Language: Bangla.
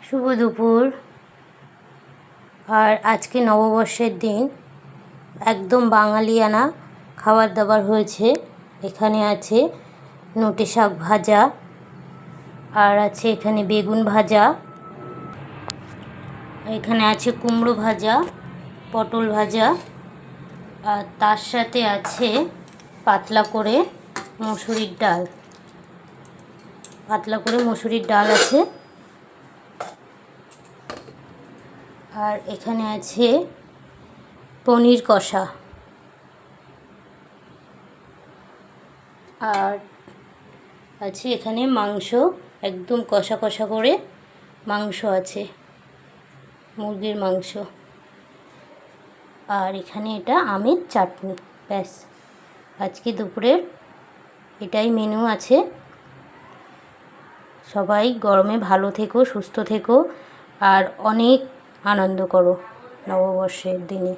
শুভ দুপুর। আর আজকে নববর্ষের দিন, একদম বাঙালিয়ানা খাবার দাবার হয়েছে। এখানে আছে নোটে শাক ভাজা, আর আছে এখানে বেগুন ভাজা, এখানে আছে কুমড়ো ভাজা, পটল ভাজা, আর তার সাথে আছে পাতলা করে মসুরির ডাল। আছে। আর এখানে আছে পনির কষা, আর আছে এখানে মাংস, একদম কষা কষা করে মাংস আছে, মুরগির মাংস। আর এখানে এটা আমের চাটনি। ব্যাস, আজকে দুপুরের এটাই মেনু আছে। সবাই গরমে ভালো থেকো, সুস্থ থেকো, আর অনেক আনন্দ করো নববর্ষের দিনে।